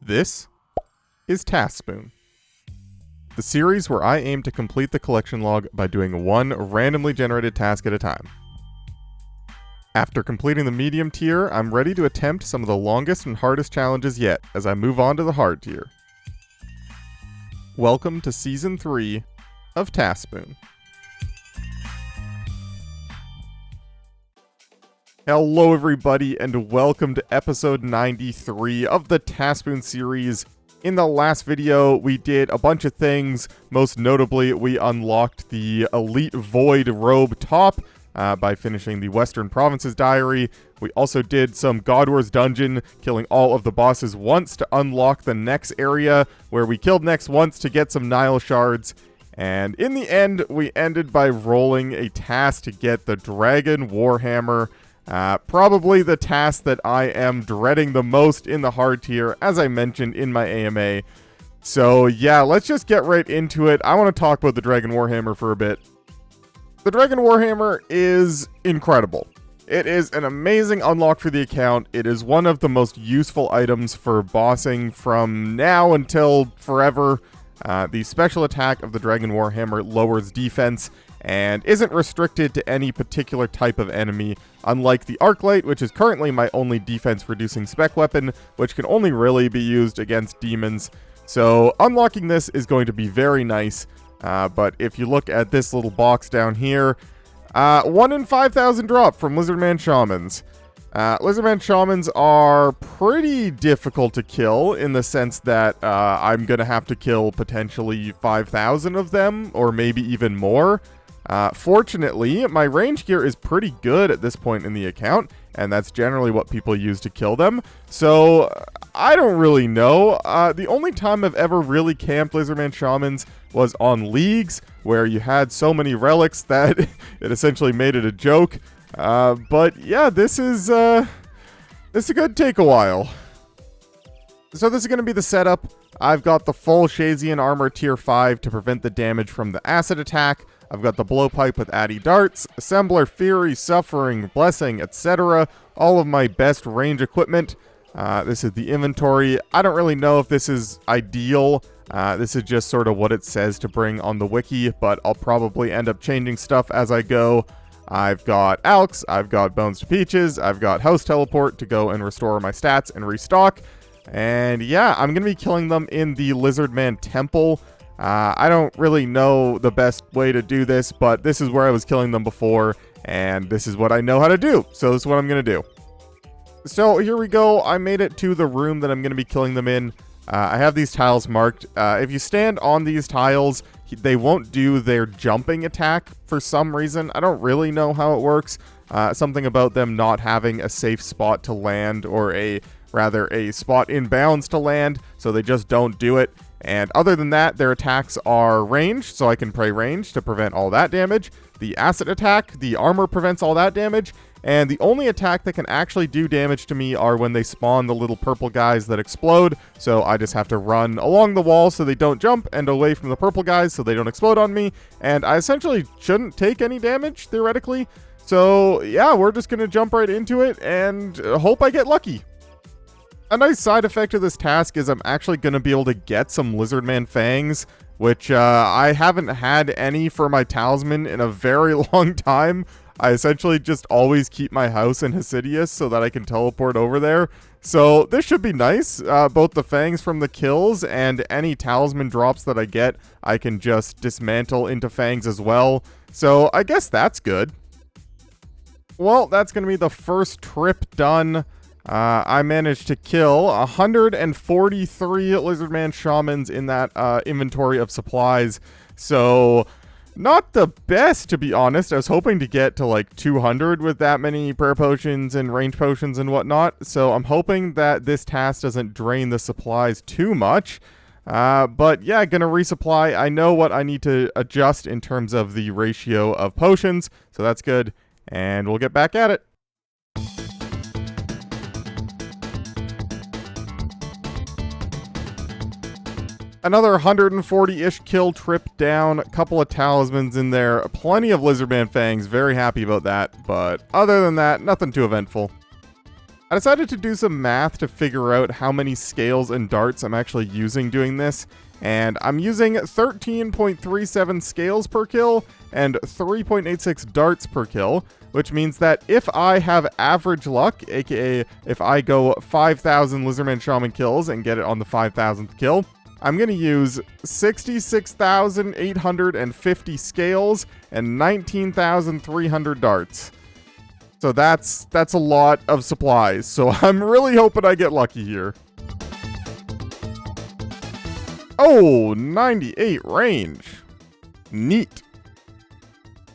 This is TaskSpoon, the series where I aim to complete the collection log by doing one randomly generated task at a time. After completing the medium tier, I'm ready to attempt some of the longest and hardest challenges yet as I move on to the hard tier. Welcome to Season 3 of TaskSpoon. Hello everybody, and welcome to episode 93 of the TaskSpoon series. In the last video, we did a bunch of things. Most notably, we unlocked the Elite Void Robe top by finishing the Western Provinces Diary. We also did some God Wars dungeon, killing all of the bosses once to unlock the next area, where we killed next once to get some Nile shards. And in the end, we ended by rolling a task to get the Dragon Warhammer. Probably the task that I am dreading the most in the hard tier, as I mentioned in my AMA. So yeah, let's just get right into it. I want to talk about the Dragon Warhammer for a bit. The Dragon Warhammer is incredible. It is an amazing unlock for the account. It is one of the most useful items for bossing from now until forever. The special attack of the Dragon Warhammer lowers defense and isn't restricted to any particular type of enemy, unlike the Arclight, which is currently my only defense-reducing spec weapon, which can only really be used against demons. So unlocking this is going to be very nice, but if you look at this little box down here, 1 in 5,000 drop from Lizardman Shamans. Lizardman Shamans are pretty difficult to kill in the sense that I'm going to have to kill potentially 5,000 of them, or maybe even more. Fortunately, my range gear is pretty good at this point in the account, and that's generally what people use to kill them. So, I don't really know. The only time I've ever really camped Lizardman Shamans was on leagues, where you had so many relics that it essentially made it a joke. But yeah, this is gonna take a while. So this is gonna be the setup. I've got the full Shazian armor tier 5 to prevent the damage from the acid attack. I've got the blowpipe with Addy darts, assembler, fury, suffering, blessing, etc. All of my best range equipment. This is the inventory. I don't really know if this is ideal. This is just sort of what it says to bring on the wiki, but I'll probably end up changing stuff as I go. I've got Alks, I've got Bones to Peaches, I've got House Teleport to go and restore my stats and restock. And yeah, I'm going to be killing them in the Lizardman Temple. I don't really know the best way to do this, but this is where I was killing them before, and this is what I know how to do, so this is what I'm going to do. So here we go. I made it to the room that I'm going to be killing them in. I have these tiles marked. If you stand on these tiles, they won't do their jumping attack for some reason. I don't really know how it works. Something about them not having a safe spot to land, or a spot in bounds to land, so they just don't do it. And other than that, their attacks are ranged, so I can pray range to prevent all that damage. The acid attack, the armor prevents all that damage. And the only attack that can actually do damage to me are when they spawn the little purple guys that explode. So I just have to run along the wall so they don't jump, and away from the purple guys so they don't explode on me. And I essentially shouldn't take any damage, theoretically. So yeah, we're just going to jump right into it and hope I get lucky. A nice side effect of this task is I'm actually going to be able to get some Lizardman fangs, which I haven't had any for my talisman in a very long time. I essentially just always keep my house in Hasidius so that I can teleport over there. So this should be nice. Both the fangs from the kills and any talisman drops that I get, I can just dismantle into fangs as well. So I guess that's good. Well, that's going to be the first trip done. I managed to kill 143 Lizardman Shamans in that inventory of supplies. So not the best, to be honest. I was hoping to get to like 200 with that many prayer potions and range potions and whatnot. So I'm hoping that this task doesn't drain the supplies too much. But yeah, gonna resupply. I know what I need to adjust in terms of the ratio of potions. So that's good. And we'll get back at it. Another 140-ish kill trip down, a couple of talismans in there, plenty of Lizardman fangs, very happy about that, but other than that, nothing too eventful. I decided to do some math to figure out how many scales and darts I'm actually using doing this, and I'm using 13.37 scales per kill and 3.86 darts per kill, which means that if I have average luck, aka if I go 5,000 Lizardman Shaman kills and get it on the 5,000th kill, I'm going to use 66,850 scales and 19,300 darts. So that's a lot of supplies, so I'm really hoping I get lucky here. Oh, 98 range. Neat.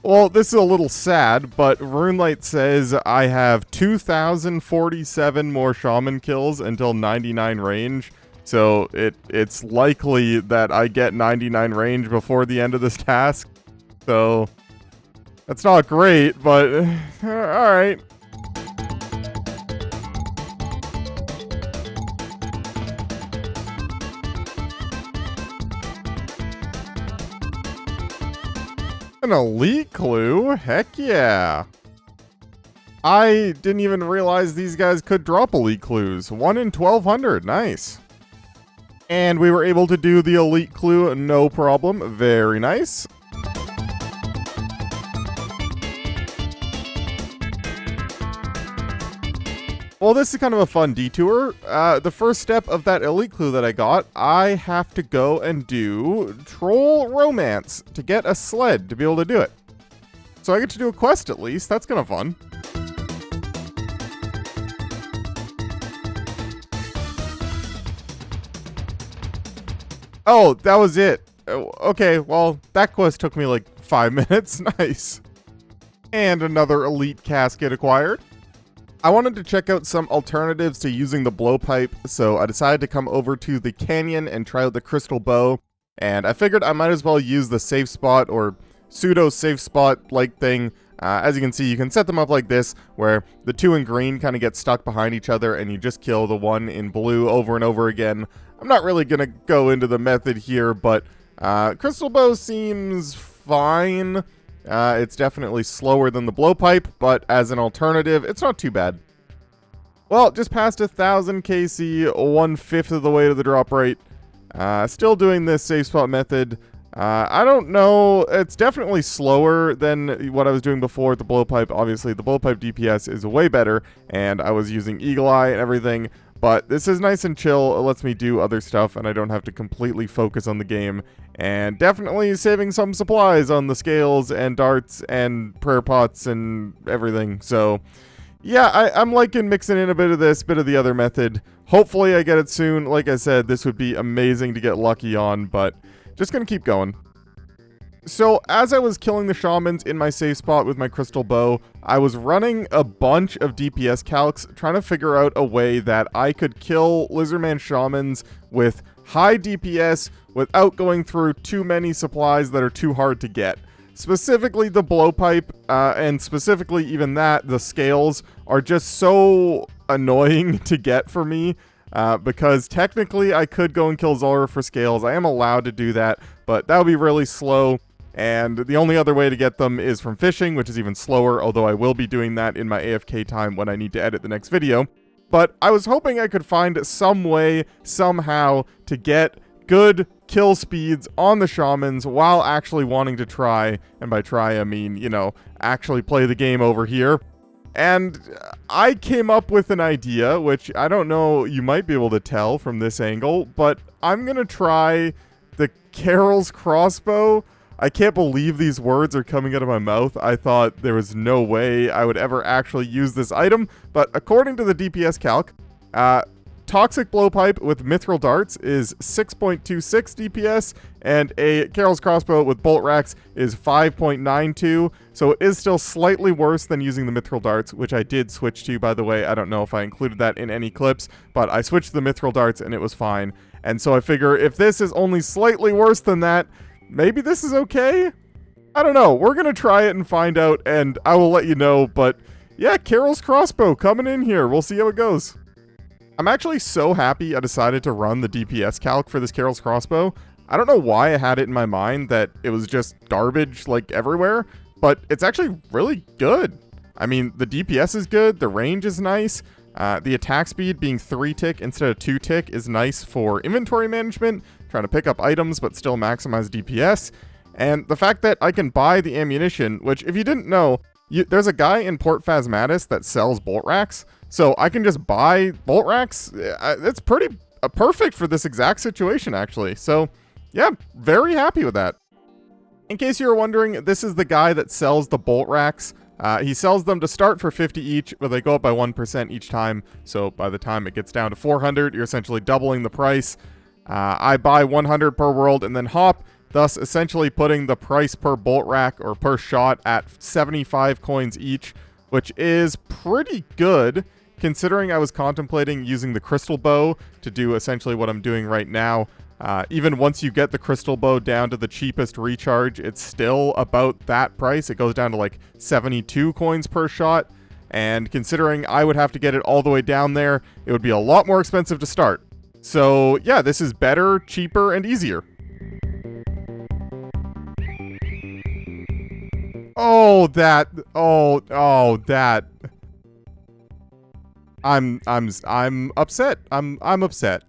Well, this is a little sad, but RuneLight says I have 2,047 more Shaman kills until 99 range, so it's likely that I get 99 range before the end of this task. So that's not great, but alright. An elite clue? Heck yeah. I didn't even realize these guys could drop elite clues. 1 in 1,200, nice. And we were able to do the elite clue, no problem, very nice. Well, this is kind of a fun detour. The first step of that elite clue that I got, I have to go and do Troll Romance to get a sled to be able to do it. So I get to do a quest at least, that's kind of fun. Oh, that was it. Okay, well, that quest took me like 5 minutes, nice. And another elite casket acquired. I wanted to check out some alternatives to using the blowpipe, so I decided to come over to the canyon and try out the crystal bow, and I figured I might as well use the safe spot or pseudo safe spot like thing. As you can see, you can set them up like this, where the two in green kind of get stuck behind each other and you just kill the one in blue over and over again. I'm not really going to go into the method here, but crystal bow seems fine. It's definitely slower than the blowpipe, but as an alternative, it's not too bad. Well, just past 1,000 KC, 1/5 of the way to the drop rate. Still doing this safe spot method. I don't know, it's definitely slower than what I was doing before with the blowpipe. Obviously, the blowpipe DPS is way better, and I was using Eagle Eye and everything. But this is nice and chill, it lets me do other stuff, and I don't have to completely focus on the game. And definitely saving some supplies on the scales and darts and prayer pots and everything. So, yeah, I'm liking mixing in a bit of this, bit of the other method. Hopefully I get it soon. Like I said, this would be amazing to get lucky on, but just gonna keep going. So, as I was killing the shamans in my safe spot with my crystal bow, I was running a bunch of DPS calcs, trying to figure out a way that I could kill Lizardman shamans with high DPS without going through too many supplies that are too hard to get. Specifically the blowpipe, and specifically even that, the scales, are just so annoying to get for me. Because technically I could go and kill Zora for scales. I am allowed to do that, but that would be really slow. And the only other way to get them is from fishing, which is even slower, although I will be doing that in my AFK time when I need to edit the next video. But I was hoping I could find some way, somehow, to get good kill speeds on the shamans while actually wanting to try, and by try I mean, you know, actually play the game over here. And I came up with an idea, which I don't know, you might be able to tell from this angle, but I'm gonna try the Carol's crossbow. I can't believe these words are coming out of my mouth. I thought there was no way I would ever actually use this item, but according to the DPS calc, Toxic Blowpipe with Mithril Darts is 6.26 DPS, and a Carol's Crossbow with Bolt Racks is 5.92, so it is still slightly worse than using the Mithril Darts, which I did switch to, by the way. I don't know if I included that in any clips, but I switched to the Mithril Darts and it was fine. And so I figure if this is only slightly worse than that, maybe this is okay? I don't know. We're going to try it and find out, and I will let you know, but yeah, Carol's Crossbow coming in here. We'll see how it goes. I'm actually so happy I decided to run the DPS calc for this Carol's Crossbow. I don't know why I had it in my mind that it was just garbage like everywhere, but it's actually really good. I mean, the DPS is good, the range is nice, The attack speed being 3 tick instead of 2 tick is nice for inventory management, trying to pick up items but still maximize DPS. And the fact that I can buy the ammunition, which if you didn't know, there's a guy in Port Phasmatis that sells bolt racks, so I can just buy bolt racks. It's pretty perfect for this exact situation, actually. So yeah, very happy with that. In case you were wondering, this is the guy that sells the bolt racks. He sells them to start for 50 each, but they go up by 1% each time. So by the time it gets down to 400, you're essentially doubling the price. I buy 100 per world and then hop, thus essentially putting the price per bolt rack or per shot at 75 coins each, which is pretty good considering I was contemplating using the crystal bow to do essentially what I'm doing right now. Even once you get the crystal bow down to the cheapest recharge, it's still about that price. It goes down to like 72 coins per shot. And considering I would have to get it all the way down there, it would be a lot more expensive to start. So yeah, this is better, cheaper, and easier. Oh, that. I'm upset. I'm upset.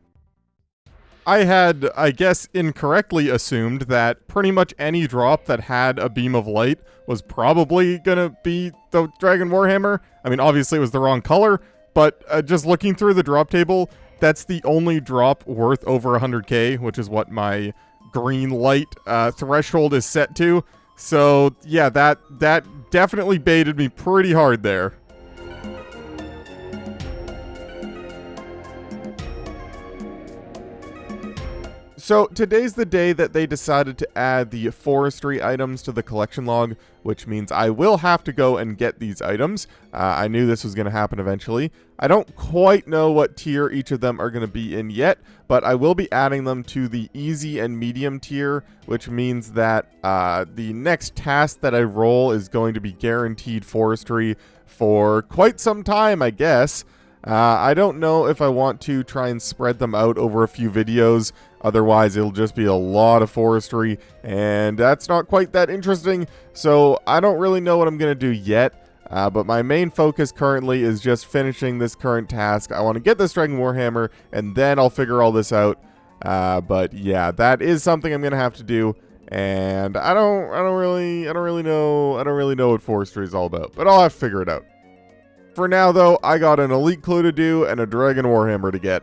I had, I guess, incorrectly assumed that pretty much any drop that had a beam of light was probably gonna be the Dragon Warhammer. I mean, obviously it was the wrong color, but just looking through the drop table, that's the only drop worth over 100k, which is what my green light threshold is set to. So yeah, that definitely baited me pretty hard there. So today's the day that they decided to add the forestry items to the collection log, which means I will have to go and get these items. I knew this was going to happen eventually. I don't quite know what tier each of them are going to be in yet, but I will be adding them to the easy and medium tier, which means that the next task that I roll is going to be guaranteed forestry for quite some time, I guess. I don't know if I want to try and spread them out over a few videos. Otherwise, it'll just be a lot of forestry, and that's not quite that interesting. So I don't really know what I'm going to do yet. But my main focus currently is just finishing this current task. I want to get this Dragon Warhammer, and then I'll figure all this out. But yeah, that is something I'm going to have to do. And I don't really know what forestry is all about. But I'll have to figure it out. For now, though, I got an elite clue to do and a Dragon Warhammer to get.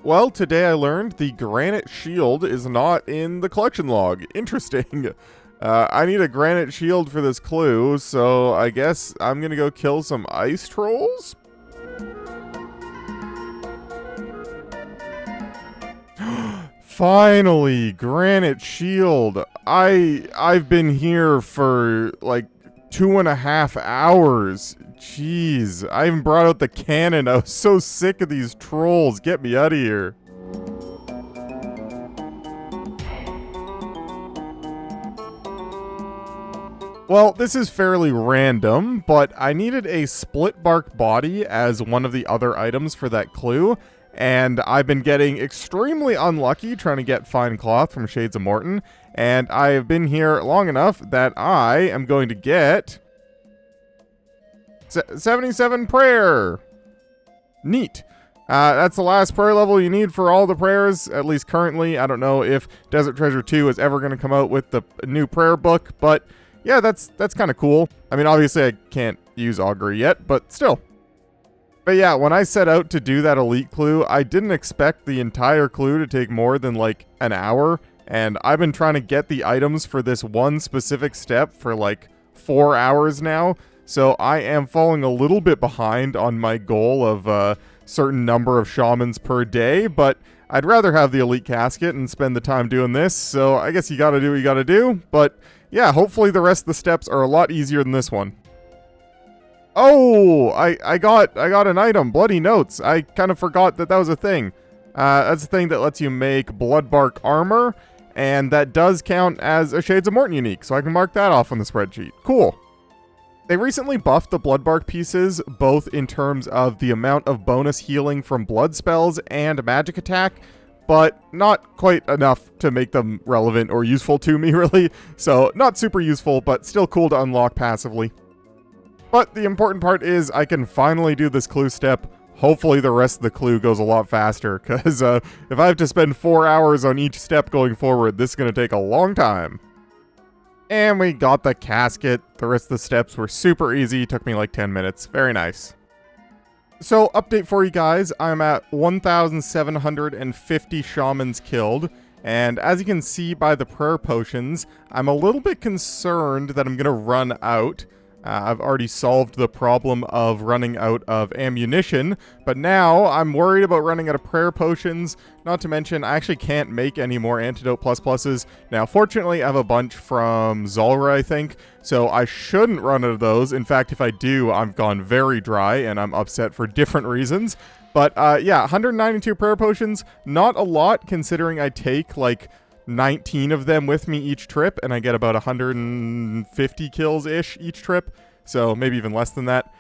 Well, today I learned the granite shield is not in the collection log. Interesting. I need a granite shield for this clue, so I guess I'm gonna go kill some ice trolls? Finally, granite shield. I've been here for like 2.5 hours. Jeez, I even brought out the cannon. I was so sick of these trolls. Get me out of here. Well, this is fairly random, but I needed a split bark body as one of the other items for that clue, and I've been getting extremely unlucky trying to get fine cloth from Shades of Morton, and I have been here long enough that I am going to get 77 prayer. Neat. That's the last prayer level you need for all the prayers, at least currently. I don't know if Desert Treasure 2 is ever going to come out with the new prayer book, but yeah, that's kind of cool. I mean, obviously I can't use augury yet, but still. But yeah, when I set out to do that elite clue, I didn't expect the entire clue to take more than like an hour, and I've been trying to get the items for this one specific step for like 4 hours now. So I am falling a little bit behind on my goal of a certain number of shamans per day, but I'd rather have the elite casket and spend the time doing this, so I guess you gotta do what you gotta do. But yeah, hopefully the rest of the steps are a lot easier than this one. Oh, I got an item, Bloody Notes. I kind of forgot that was a thing. That's a thing that lets you make Bloodbark armor, and that does count as a Shades of Morton unique, so I can mark that off on the spreadsheet. Cool. They recently buffed the Bloodbark pieces, both in terms of the amount of bonus healing from blood spells and magic attack, but not quite enough to make them relevant or useful to me, really. So, not super useful, but still cool to unlock passively. But the important part is I can finally do this clue step. Hopefully the rest of the clue goes a lot faster, because if I have to spend 4 hours on each step going forward, this is going to take a long time. And we got the casket. The rest of the steps were super easy. Took me like 10 minutes. Very nice. So, update for you guys. I'm at 1,750 shamans killed. And as you can see by the prayer potions, I'm a little bit concerned that I'm going to run out. I've already solved the problem of running out of ammunition, but now I'm worried about running out of prayer potions. Not to mention, I actually can't make any more antidote plus pluses. Now, fortunately, I have a bunch from Zulrah, I think, so I shouldn't run out of those. In fact, if I do, I've gone very dry, and I'm upset for different reasons. But yeah, 192 prayer potions, not a lot, considering I take, like, 19 of them with me each trip, and I get about 150 kills-ish each trip, so maybe even less than that.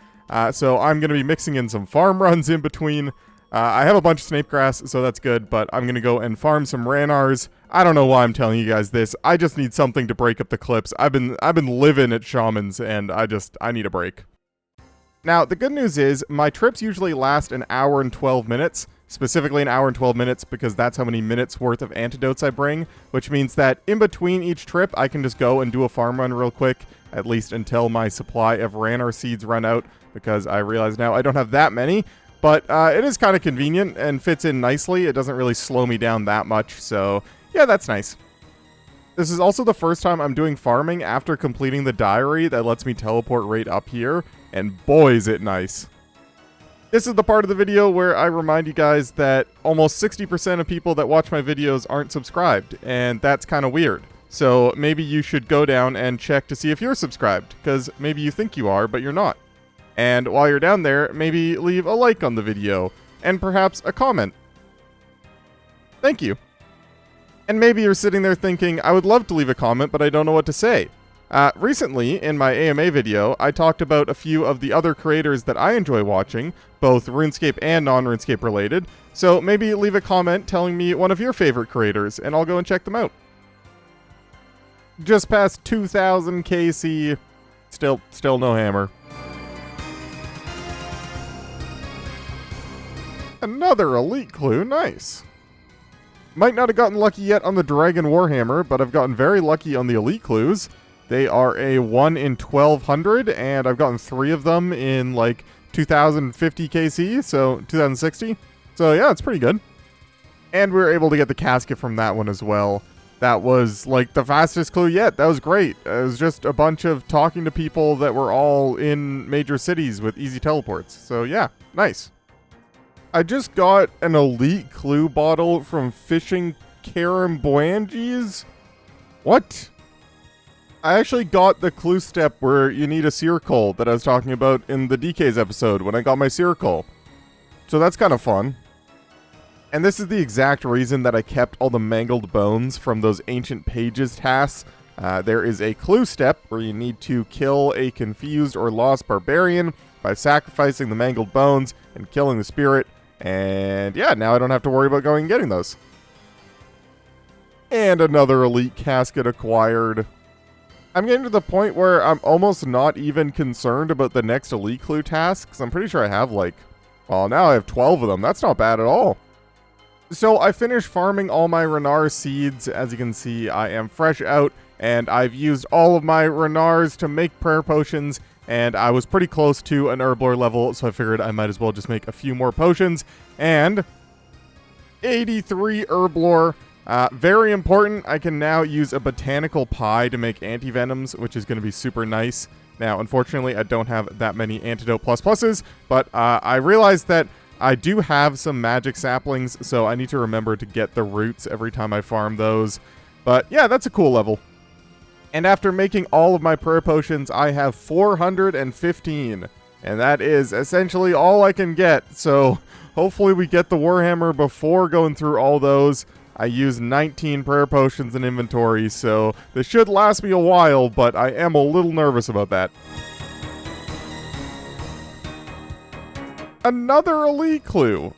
So I'm going to be mixing in some farm runs in between. I have a bunch of snape grass, so that's good, but I'm going to go and farm some ranars. I don't know why I'm telling you guys this. I just need something to break up the clips. I've been living at shamans, and I need a break. Now, the good news is, my trips usually last an hour and 12 minutes, specifically an hour and 12 minutes, because that's how many minutes worth of antidotes I bring, which means that in between each trip, I can just go and do a farm run real quick, at least until my supply of ranar seeds run out, because I realize now I don't have that many, but it is kind of convenient and fits in nicely. It doesn't really slow me down that much, so yeah, that's nice. This is also the first time I'm doing farming after completing the diary that lets me teleport right up here, and boy is it nice. This is the part of the video where I remind you guys that almost 60% of people that watch my videos aren't subscribed, and that's kind of weird. So maybe you should go down and check to see if you're subscribed, because maybe you think you are, but you're not. And while you're down there, maybe leave a like on the video, and perhaps a comment. Thank you. And maybe you're sitting there thinking, I would love to leave a comment, but I don't know what to say. Recently, in my AMA video, I talked about a few of the other creators that I enjoy watching, both RuneScape and non-RuneScape related, so maybe leave a comment telling me one of your favorite creators, and I'll go and check them out. Just past 2,000 KC, still no hammer. Another elite clue, nice. Might not have gotten lucky yet on the Dragon Warhammer, but I've gotten very lucky on the elite clues. They are a 1 in 1,200, and I've gotten 3 of them in, like, 2,050 KC, so 2,060. So, yeah, it's pretty good. And we were able to get the casket from that one as well. That was, like, the fastest clue yet. That was great. It was just a bunch of talking to people that were all in major cities with easy teleports. So, yeah, nice. I just got an elite clue bottle from Fishing Karamboangies. What? I actually got the clue step where you need a circle that I was talking about in the DK's episode when I got my circle. So that's kind of fun. And this is the exact reason that I kept all the mangled bones from those ancient pages tasks. There is a clue step where you need to kill a confused or lost barbarian by sacrificing the mangled bones and killing the spirit. And yeah, now I don't have to worry about going and getting those. And another elite casket acquired. I'm getting to the point where I'm almost not even concerned about the next elite clue task, because I'm pretty sure I have like, well, now I have 12 of them. That's not bad at all. So I finished farming all my ranar seeds. As you can see, I am fresh out, and I've used all of my ranars to make prayer potions, and I was pretty close to an herblore level, so I figured I might as well just make a few more potions. And 83 herblore. Very important, I can now use a botanical pie to make antivenoms, which is going to be super nice. Now, unfortunately, I don't have that many antidote plus pluses, but I realized that I do have some magic saplings, so I need to remember to get the roots every time I farm those. But yeah, that's a cool level. And after making all of my prayer potions, I have 415. And that is essentially all I can get, so hopefully we get the Warhammer before going through all those. I used 19 prayer potions in inventory, so this should last me a while, but I am a little nervous about that. Another elite clue.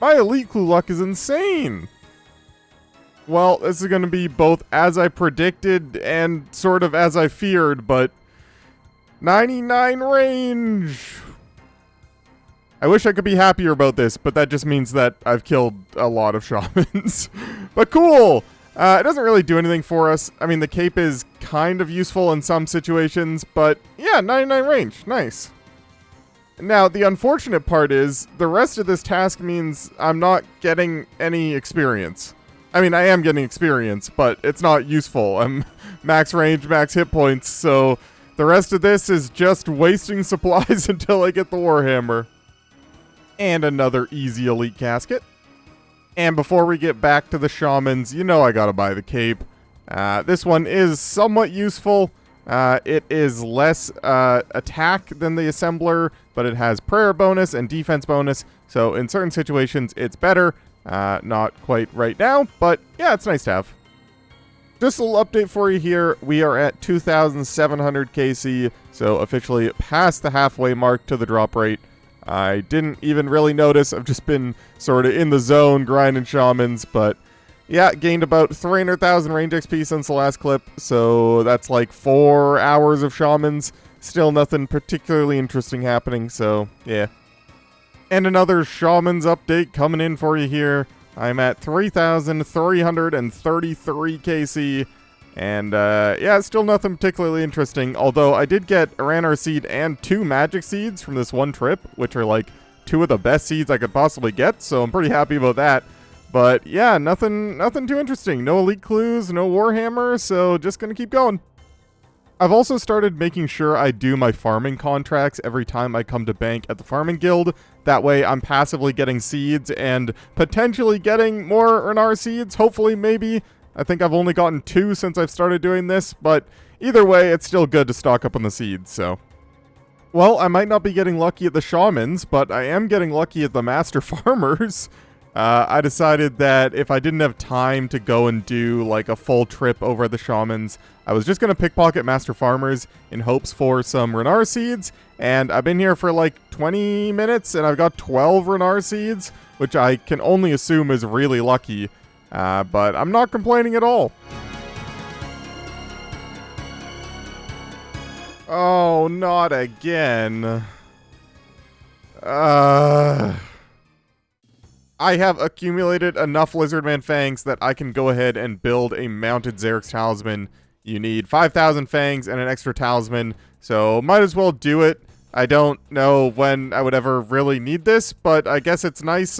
My elite clue luck is insane. Well, this is going to be both as I predicted and sort of as I feared, but 99 range! I wish I could be happier about this, but that just means that I've killed a lot of shamans. But cool! It doesn't really do anything for us. I mean, the cape is kind of useful in some situations, but yeah, 99 range. Nice. Now, the unfortunate part is, the rest of this task means I'm not getting any experience. I mean, I am getting experience, but it's not useful. I'm max range, max hit points, so the rest of this is just wasting supplies until I get the Warhammer. And another easy elite casket. And before we get back to the shamans, you know I gotta buy the cape. This one is somewhat useful. It is less attack than the assembler, but it has prayer bonus and defense bonus. So in certain situations, it's better. Not quite right now, but yeah, it's nice to have. Just a little update for you here. We are at 2,700 KC, so officially past the halfway mark to the drop rate. I didn't even really notice. I've just been sort of in the zone grinding shamans, but yeah, gained about 300,000 range XP since the last clip, so that's like 4 hours of shamans. Still nothing particularly interesting happening, so yeah. And another shamans update coming in for you here. I'm at 3,333 KC, and yeah, still nothing particularly interesting, although I did get a Ranar seed and 2 magic seeds from this one trip, which are like 2 of the best seeds I could possibly get, so I'm pretty happy about that. But yeah, nothing too interesting. No elite clues, no Warhammer, so just gonna keep going. I've also started making sure I do my farming contracts every time I come to bank at the farming guild. That way I'm passively getting seeds and potentially getting more Renar seeds, hopefully, maybe. I think I've only gotten 2 since I've started doing this, but either way, it's still good to stock up on the seeds, so. Well, I might not be getting lucky at the shamans, but I am getting lucky at the master farmers. I decided that if I didn't have time to go and do like a full trip over at the shamans, I was just going to pickpocket master farmers in hopes for some Renar seeds, and I've been here for like 20 minutes and I've got 12 Renar seeds, which I can only assume is really lucky, but I'm not complaining at all. Oh, not again. I have accumulated enough Lizardman fangs that I can go ahead and build a mounted Xerix talisman. You need 5,000 fangs and an extra talisman, so might as well do it. I don't know when I would ever really need this, but I guess it's nice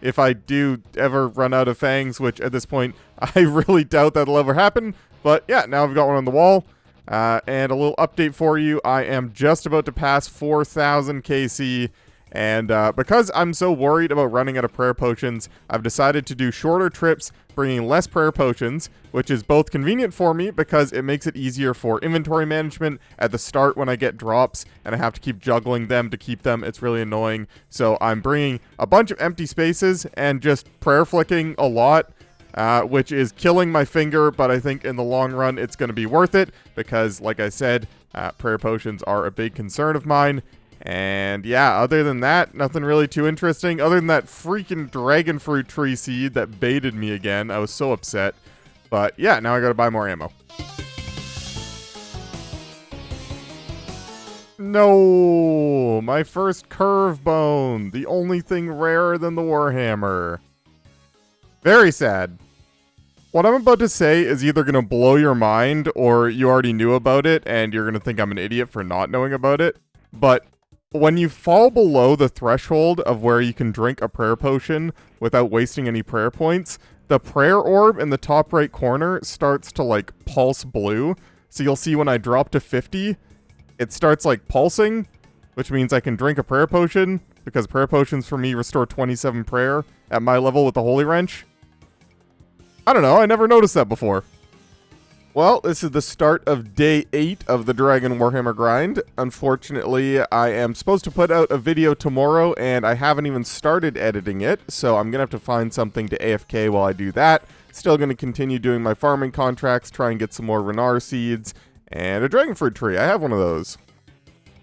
if I do ever run out of fangs, which at this point I really doubt that'll ever happen. But yeah, now I've got one on the wall. And a little update for you, I am just about to pass 4,000 KC. And because I'm so worried about running out of prayer potions, I've decided to do shorter trips, bringing less prayer potions, which is both convenient for me because it makes it easier for inventory management at the start when I get drops, and I have to keep juggling them to keep them. It's really annoying. So I'm bringing a bunch of empty spaces and just prayer flicking a lot, which is killing my finger, but I think in the long run it's going to be worth it because, like I said, prayer potions are a big concern of mine. And yeah, other than that, nothing really too interesting. Other than that freaking dragon fruit tree seed that baited me again. I was so upset. But yeah, now I gotta buy more ammo. No! My first curve bone. The only thing rarer than the Warhammer. Very sad. What I'm about to say is either gonna blow your mind, or you already knew about it, and you're gonna think I'm an idiot for not knowing about it. But when you fall below the threshold of where you can drink a prayer potion without wasting any prayer points, the prayer orb in the top right corner starts to like pulse blue. So you'll see when I drop to 50, it starts like pulsing, which means I can drink a prayer potion, because prayer potions for me restore 27 prayer at my level with the Holy Wrench. I don't know, I never noticed that before. Well, this is the start of day 8 of the Dragon Warhammer grind. Unfortunately, I am supposed to put out a video tomorrow, and I haven't even started editing it, so I'm going to have to find something to AFK while I do that. Still going to continue doing my farming contracts, try and get some more Renar seeds, and a dragon fruit tree. I have one of those.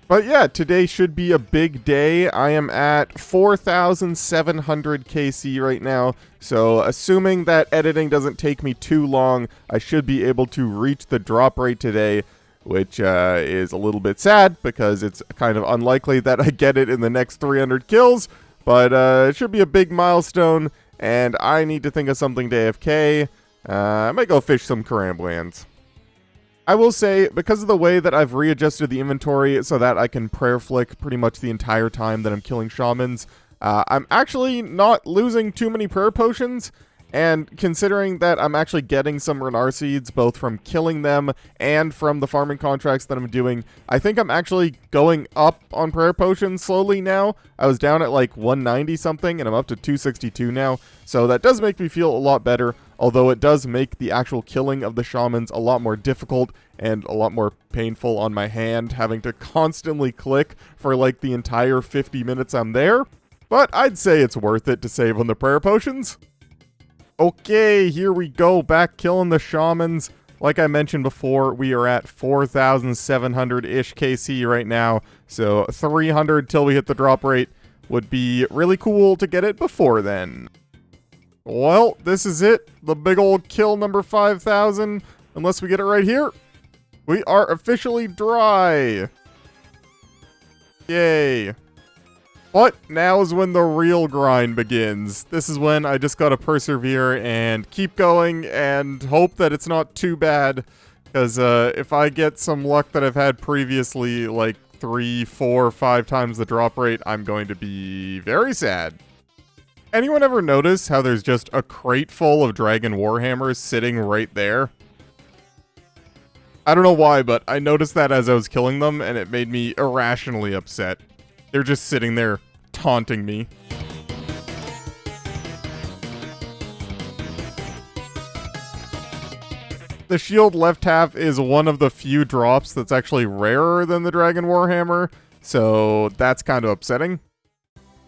But yeah, today should be a big day. I am at 4,700 KC right now, so assuming that editing doesn't take me too long, I should be able to reach the drop rate today which is a little bit sad because it's kind of unlikely that I get it in the next 300 kills, but it should be a big milestone, and I need to think of something to AFK. I might go fish some Karamblands. I will say, because of the way that I've readjusted the inventory so that I can prayer flick pretty much the entire time that I'm killing shamans, I'm actually not losing too many prayer potions, and considering that I'm actually getting some Renar seeds both from killing them and from the farming contracts that I'm doing, I think I'm actually going up on prayer potions slowly now. I was down at like 190 something and I'm up to 262 now, so that does make me feel a lot better, although it does make the actual killing of the shamans a lot more difficult and a lot more painful on my hand, having to constantly click for like the entire 50 minutes I'm there. But I'd say it's worth it to save on the prayer potions. Okay, here we go, back killing the shamans. Like I mentioned before, we are at 4,700-ish KC right now, so 300 till we hit the drop rate would be really cool to get it before then. Well, this is it, the big old kill number 5,000, unless we get it right here. We are officially dry. Yay. But now is when the real grind begins. This is when I just gotta persevere and keep going and hope that it's not too bad. Because if I get some luck that I've had previously, like 3, 4, 5 times the drop rate, I'm going to be very sad. Anyone ever notice how there's just a crate full of Dragon Warhammers sitting right there? I don't know why, but I noticed that as I was killing them, and it made me irrationally upset. They're just sitting there taunting me. The shield left half is one of the few drops that's actually rarer than the Dragon Warhammer, so that's kind of upsetting.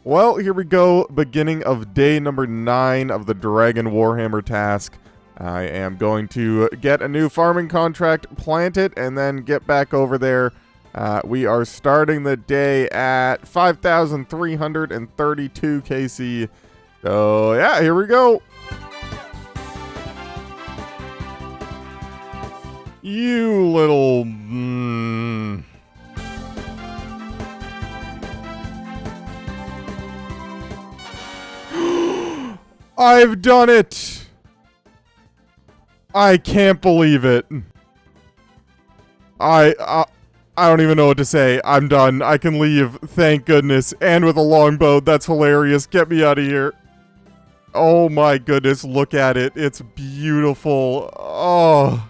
Well, here we go, beginning of day number 9 of the Dragon Warhammer task. I am going to get a new farming contract, plant it, and then get back over there. We are starting the day at 5,332 KC. So, yeah, here we go. You little... I've done it! I can't believe it. I don't even know what to say. I'm done. I can leave. Thank goodness. And with a longbow. That's hilarious. Get me out of here. Oh my goodness. Look at it. It's beautiful. Oh.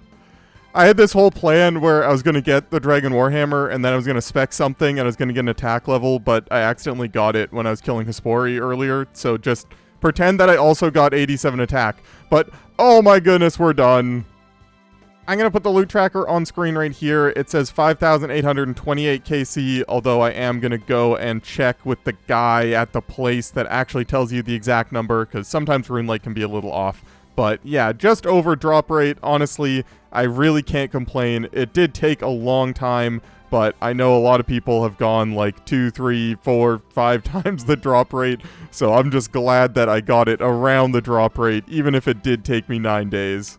I had this whole plan where I was going to get the Dragon Warhammer and then I was going to spec something and I was going to get an attack level, but I accidentally got it when I was killing Hespori earlier. So just pretend that I also got 87 attack. But oh my goodness, we're done. I'm going to put the loot tracker on screen right here. It says 5,828 KC, although I am going to go and check with the guy at the place that actually tells you the exact number, because sometimes RuneLite can be a little off. But yeah, just over drop rate. Honestly, I really can't complain. It did take a long time, but I know a lot of people have gone like 2, 3, 4, 5 times the drop rate, so I'm just glad that I got it around the drop rate, even if it did take me 9 days.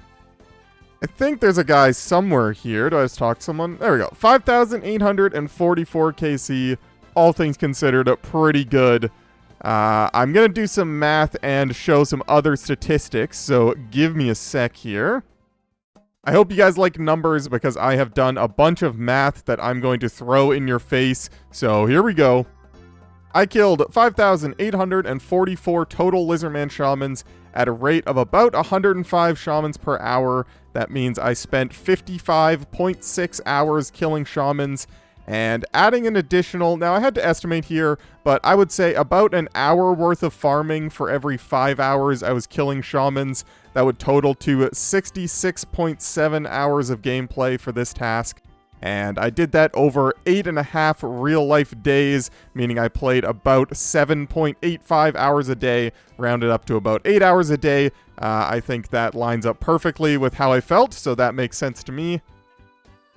I think there's a guy somewhere here. Do I just talk to someone? There we go. 5,844 KC. All things considered, pretty good. I'm going to do some math and show some other statistics, so give me a sec here. I hope you guys like numbers because I have done a bunch of math that I'm going to throw in your face, so here we go. I killed 5,844 total Lizardman Shamans at a rate of about 105 Shamans per hour. That means I spent 55.6 hours killing Shamans, and adding an additional, now I had to estimate here, but I would say about an hour worth of farming for every 5 hours I was killing Shamans. That would total to 66.7 hours of gameplay for this task. And I did that over 8.5 real-life days, meaning I played about 7.85 hours a day, rounded up to about 8 hours a day. I think that lines up perfectly with how I felt, so that makes sense to me.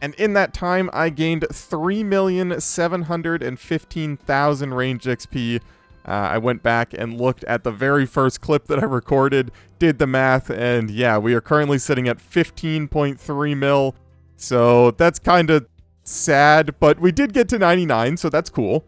And in that time, I gained 3,715,000 ranged XP. I went back and looked at the very first clip that I recorded, did the math, and yeah, we are currently sitting at 15.3 mil. So that's kind of sad, but we did get to 99, so that's cool.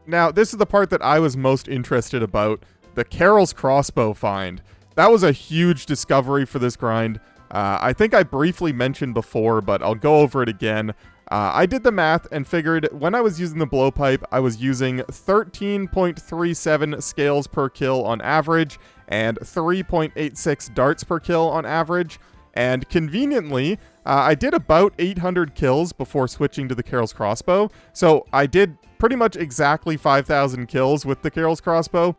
Now, this is the part that I was most interested about, the Carol's crossbow find. That was a huge discovery for this grind. I think I briefly mentioned before, but I'll go over it again. I did the math and figured when I was using the blowpipe, I was using 13.37 scales per kill on average and 3.86 darts per kill on average. And conveniently, I did about 800 kills before switching to the Carol's crossbow. So I did pretty much exactly 5,000 kills with the Carol's crossbow.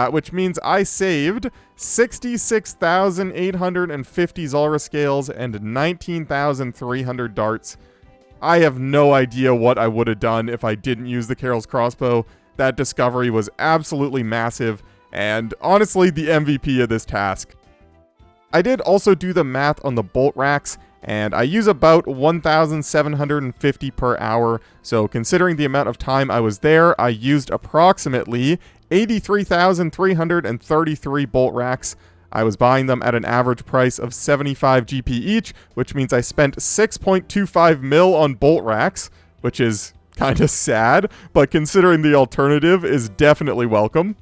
Which means I saved 66,850 Zulrah scales and 19,300 darts. I have no idea what I would have done if I didn't use the Carol's crossbow. That discovery was absolutely massive, and honestly the MVP of this task. I did also do the math on the bolt racks, and I use about 1,750 per hour, so considering the amount of time I was there, I used approximately 83,333 bolt racks. I was buying them at an average price of 75 GP each, which means I spent 6.25 mil on bolt racks, which is kind of sad, but considering the alternative is definitely welcome.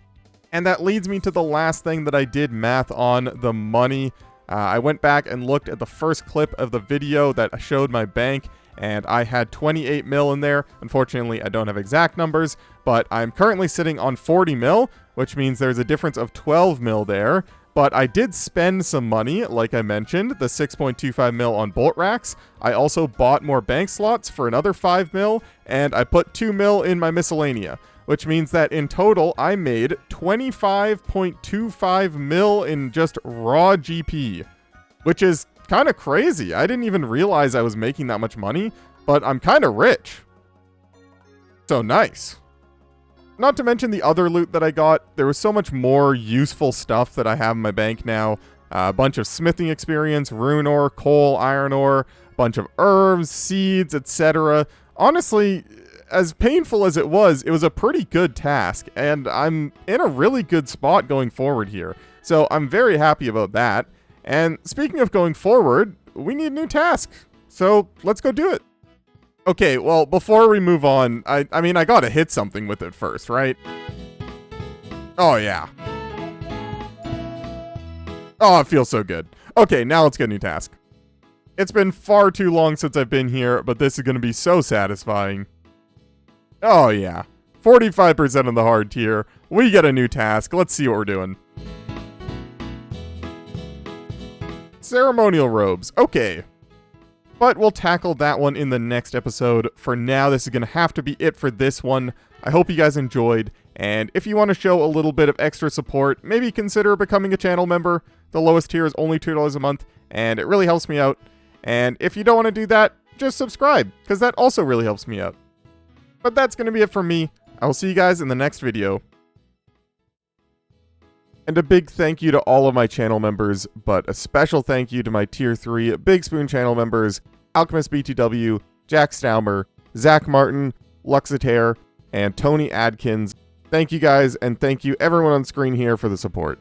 And that leads me to the last thing that I did math on, the money. I went back and looked at the first clip of the video that showed my bank, and I had 28 mil in there. Unfortunately, I don't have exact numbers, but I'm currently sitting on 40 mil, which means there's a difference of 12 mil there. But I did spend some money, like I mentioned, the 6.25 mil on bolt racks. I also bought more bank slots for another 5 mil, and I put 2 mil in my miscellanea, which means that in total, I made 25.25 mil in just raw GP, which is kind of crazy. I didn't even realize I was making that much money, but I'm kind of rich. So nice. Not to mention the other loot that I got. There was so much more useful stuff that I have in my bank now. A bunch of smithing experience, rune ore, coal, iron ore, a bunch of herbs, seeds, etc. Honestly, as painful as it was a pretty good task, and I'm in a really good spot going forward here. So I'm very happy about that. And speaking of going forward, we need a new task. So let's go do it. Okay, well, before we move on, I mean, I gotta hit something with it first, right? Oh, yeah. Oh, it feels so good. Okay, now let's get a new task. It's been far too long since I've been here, but this is gonna be so satisfying. Oh, yeah. 45% on the hard tier. We get a new task. Let's see what we're doing. Ceremonial robes. Okay. But we'll tackle that one in the next episode. For now, this is going to have to be it for this one. I hope you guys enjoyed, and if you want to show a little bit of extra support, maybe consider becoming a channel member. The lowest tier is only $2 a month, and it really helps me out. And if you don't want to do that, just subscribe, because that also really helps me out. But that's going to be it for me. I will see you guys in the next video. And a big thank you to all of my channel members, but a special thank you to my Tier 3 Big Spoon channel members, Alchemist BTW, Jack Staumer, Zach Martin, Luxitaire, and Tony Adkins. Thank you guys, and thank you everyone on screen here for the support.